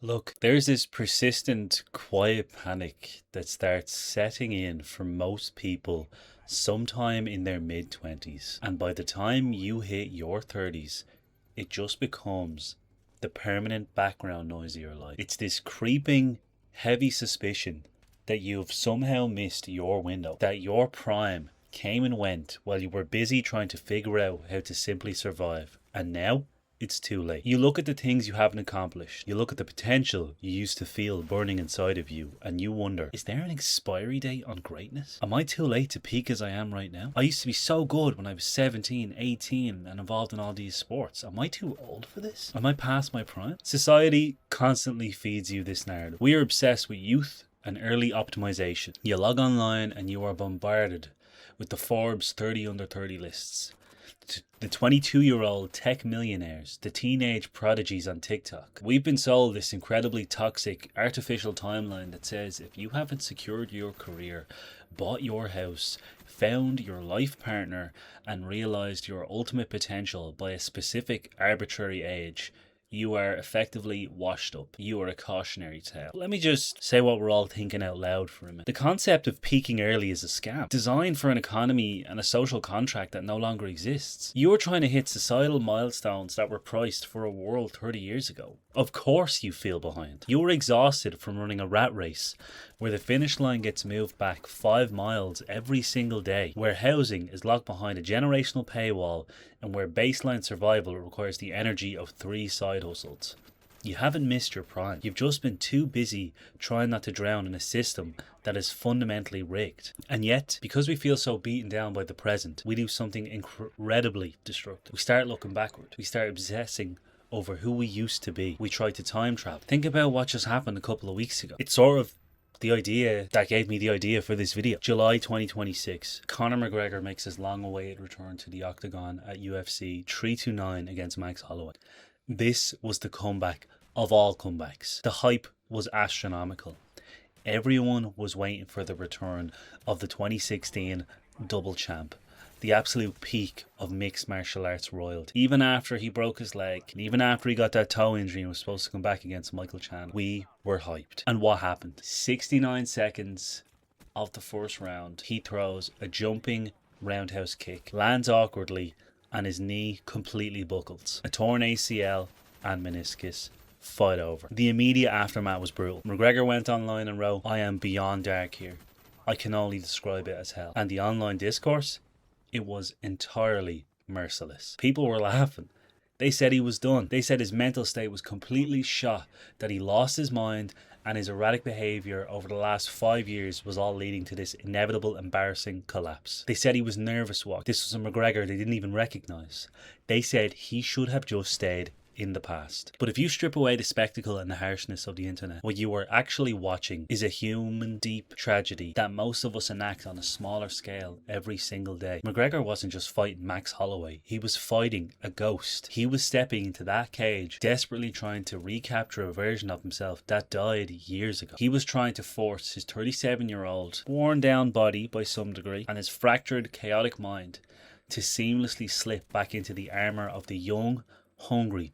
Look, there's this persistent, quiet panic that starts setting in for most people sometime in their mid 20s. And by the time you hit your 30s, it just becomes the permanent background noise of your life. It's this creeping, heavy suspicion that you've somehow missed your window, that your prime came and went while you were busy trying to figure out how to simply survive. And now, it's too late. You look at the things you haven't accomplished. You look at the potential you used to feel burning inside of you, and you wonder, is there an expiry date on greatness? Am I too late to peak as I am right now? I used to be so good when I was 17, 18 and involved in all these sports. Am I too old for this? Am I past my prime? Society constantly feeds you this narrative. We are obsessed with youth and early optimization. You log online and you are bombarded with the Forbes 30 under 30 lists. The 22-year-old tech millionaires, the teenage prodigies on TikTok. We've been sold this incredibly toxic artificial timeline that says if you haven't secured your career, bought your house, found your life partner, and realized your ultimate potential by a specific arbitrary age, you are effectively washed up. You are a cautionary tale. Let me just say what we're all thinking out loud for a minute. The concept of peaking early is a scam, designed for an economy and a social contract that no longer exists. You're trying to hit societal milestones that were priced for a world 30 years ago. Of course you feel behind. You're exhausted from running a rat race where the finish line gets moved back 5 miles every single day, where housing is locked behind a generational paywall, and where baseline survival requires the energy of 3 side hustles. You haven't missed your prime. You've just been too busy trying not to drown in a system that is fundamentally rigged. And yet, because we feel so beaten down by the present, we do something incredibly destructive. We start looking backward. We start obsessing over who we used to be. We try to time travel. Think about what just happened a couple of weeks ago. It's sort of the idea that gave me the idea for this video. July 2026, Conor McGregor makes his long-awaited return to the octagon at UFC 329 against Max Holloway. This was the comeback of all comebacks. The hype was astronomical. Everyone was waiting for the return of the 2016 double champ, the absolute peak of mixed martial arts royalty. Even after he broke his leg, and even after he got that toe injury and was supposed to come back against Michael Chandler, we were hyped. And what happened? 69 seconds of the first round, he throws a jumping roundhouse kick, lands awkwardly, and his knee completely buckles. A torn ACL and meniscus. Fight over. The immediate aftermath was brutal. McGregor went online and wrote, "I am beyond dark here. I can only describe it as hell." And the online discourse? It was entirely merciless. People were laughing. They said he was done. They said his mental state was completely shot, that he lost his mind, and his erratic behaviour over the last 5 years was all leading to this inevitable, embarrassing collapse. They said he was nervous walk. This was a McGregor they didn't even recognise. They said he should have just stayed in the past. But if you strip away the spectacle and the harshness of the internet, what you are actually watching is a human deep tragedy that most of us enact on a smaller scale every single day. McGregor wasn't just fighting Max Holloway, he was fighting a ghost. He was stepping into that cage, desperately trying to recapture a version of himself that died years ago. He was trying to force his 37-year-old, worn down body by some degree, and his fractured, chaotic mind to seamlessly slip back into the armour of the young, hungry,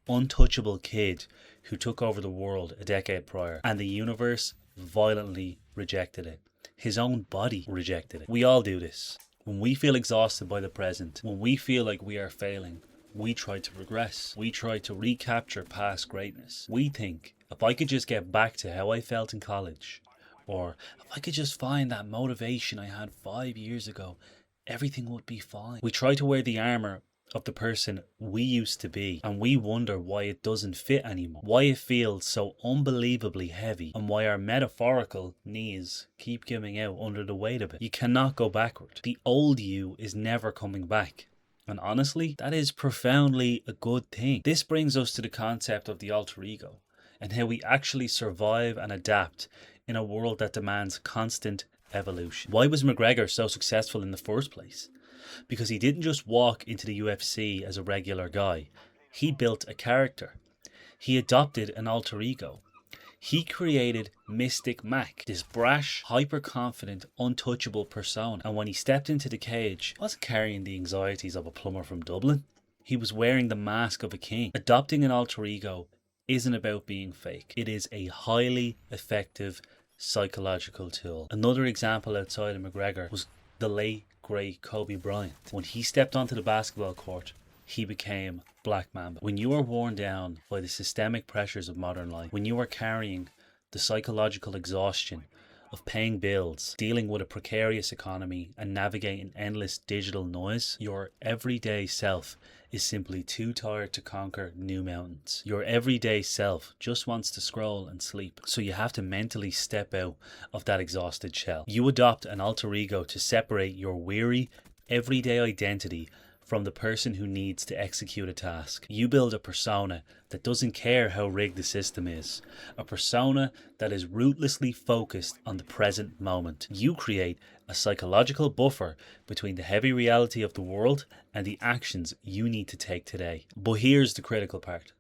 untouchable kid who took over the world a decade prior, and the universe violently rejected it. His own body rejected it. We all do this. When we feel exhausted by the present, when we feel like we are failing, we try to regress. We try to recapture past greatness. We think, if I could just get back to how I felt in college, or if I could just find that motivation I had 5 years ago, everything would be fine. We try to wear the armour of the person we used to be, and we wonder why it doesn't fit anymore, why it feels so unbelievably heavy, and why our metaphorical knees keep giving out under the weight of it. You cannot go backward. The old you is never coming back, and honestly, that is profoundly a good thing. This brings us to the concept of the alter ego, and how we actually survive and adapt in a world that demands constant evolution. Why was McGregor so successful in the first place? Because he didn't just walk into the UFC as a regular guy. He built a character. He adopted an alter ego. He created Mystic Mac, this brash, hyper-confident, untouchable persona. And when he stepped into the cage, he wasn't carrying the anxieties of a plumber from Dublin. He was wearing the mask of a king. Adopting an alter ego isn't about being fake. It is a highly effective psychological tool. Another example outside of McGregor was the late great Kobe Bryant. When he stepped onto the basketball court, he became Black Mamba. When you are worn down by the systemic pressures of modern life, when you are carrying the psychological exhaustion of paying bills, dealing with a precarious economy, and navigating endless digital noise, your everyday self is simply too tired to conquer new mountains. Your everyday self just wants to scroll and sleep. So you have to mentally step out of that exhausted shell. You adopt an alter ego to separate your weary, everyday identity from the person who needs to execute a task. You build a persona that doesn't care how rigged the system is. A persona that is ruthlessly focused on the present moment. You create a psychological buffer between the heavy reality of the world and the actions you need to take today. But here's the critical part.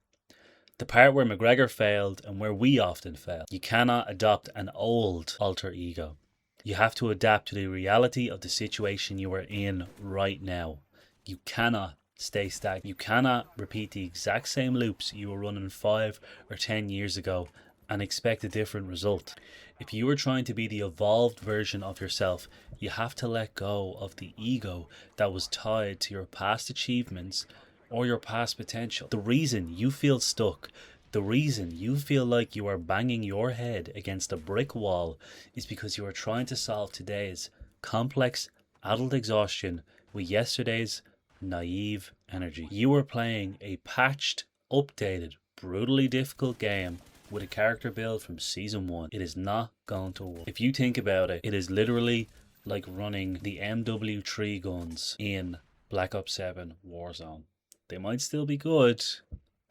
The part where McGregor failed and where we often fail. You cannot adopt an old alter ego. You have to adapt to the reality of the situation you are in right now. You cannot stay stagnant. You cannot repeat the exact same loops you were running 5 or 10 years ago and expect a different result. If you are trying to be the evolved version of yourself, you have to let go of the ego that was tied to your past achievements or your past potential. The reason you feel stuck, the reason you feel like you are banging your head against a brick wall is because you are trying to solve today's complex adult exhaustion with yesterday's naive energy. You are playing a patched, updated, brutally difficult game with a character build from season 1. It is not going to work. If you think about it, it is literally like running the MW3 guns in Black Ops 7 Warzone. They might still be good,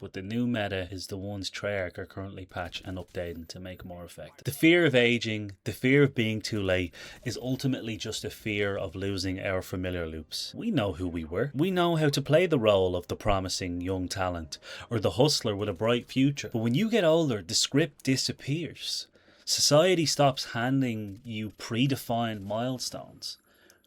but the new meta is the ones Treyarch are currently patching and updating to make more effective. The fear of aging, the fear of being too late, is ultimately just a fear of losing our familiar loops. We know who we were. We know how to play the role of the promising young talent or the hustler with a bright future. But when you get older, the script disappears. Society stops handing you predefined milestones.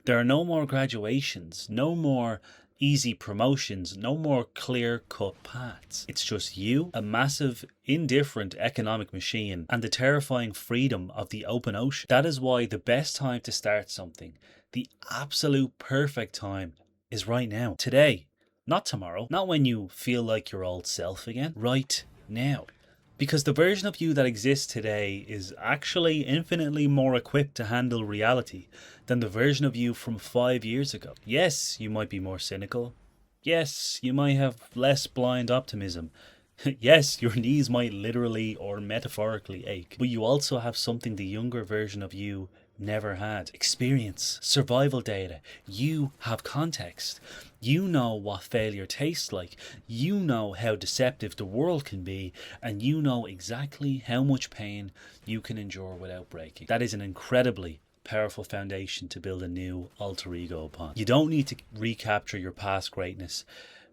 There are no more graduations, no more easy promotions, no more clear-cut paths. It's just you, a massive, indifferent economic machine, and the terrifying freedom of the open ocean. That is why the best time to start something, the absolute perfect time, is right now. Today. Not tomorrow. Not when you feel like your old self again. Right now. Because the version of you that exists today is actually infinitely more equipped to handle reality than the version of you from 5 years ago. Yes, you might be more cynical. Yes, you might have less blind optimism. Yes, your knees might literally or metaphorically ache. But you also have something the younger version of you never had. Experience, survival data. You have context. You know what failure tastes like. You know how deceptive the world can be, and you know exactly how much pain you can endure without breaking. That is an incredibly powerful foundation to build a new alter ego upon. You don't need to recapture your past greatness,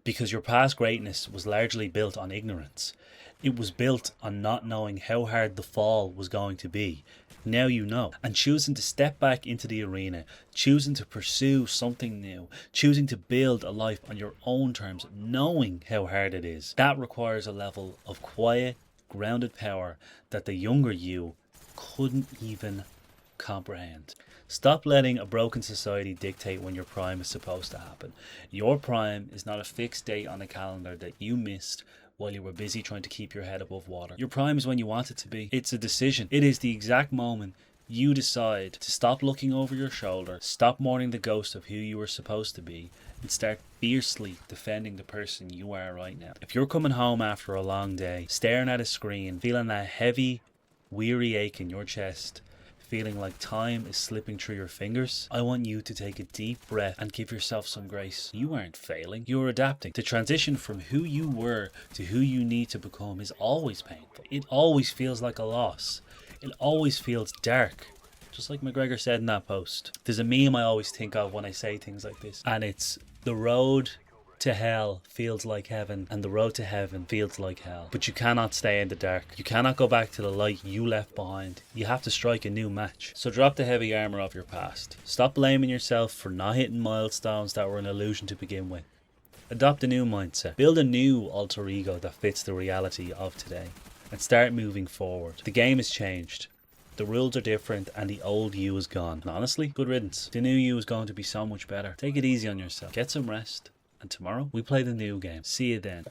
because your past greatness was largely built on ignorance. It was built on not knowing how hard the fall was going to be. Now you know. And choosing to step back into the arena, choosing to pursue something new, choosing to build a life on your own terms, knowing how hard it is, that requires a level of quiet, grounded power that the younger you couldn't even comprehend. Stop letting a broken society dictate when your prime is supposed to happen. Your prime is not a fixed date on a calendar that you missed while you were busy trying to keep your head above water. Your prime is when you want it to be. It's a decision. It is the exact moment you decide to stop looking over your shoulder, stop mourning the ghost of who you were supposed to be, and start fiercely defending the person you are right now. If you're coming home after a long day, staring at a screen, feeling that heavy, weary ache in your chest, feeling like time is slipping through your fingers, I want you to take a deep breath and give yourself some grace. You aren't failing, you're adapting. The transition from who you were to who you need to become is always painful. It always feels like a loss. It always feels dark. Just like McGregor said in that post. There's a meme I always think of when I say things like this, and it's the road to hell feels like heaven, and the road to heaven feels like hell. But you cannot stay in the dark. You cannot go back to the light you left behind. You have to strike a new match. So drop the heavy armor of your past. Stop blaming yourself for not hitting milestones that were an illusion to begin with. Adopt a new mindset. Build a new alter ego that fits the reality of today. And start moving forward. The game has changed. The rules are different and the old you is gone. And honestly, good riddance. The new you is going to be so much better. Take it easy on yourself. Get some rest. And tomorrow, we play the new game. See you then.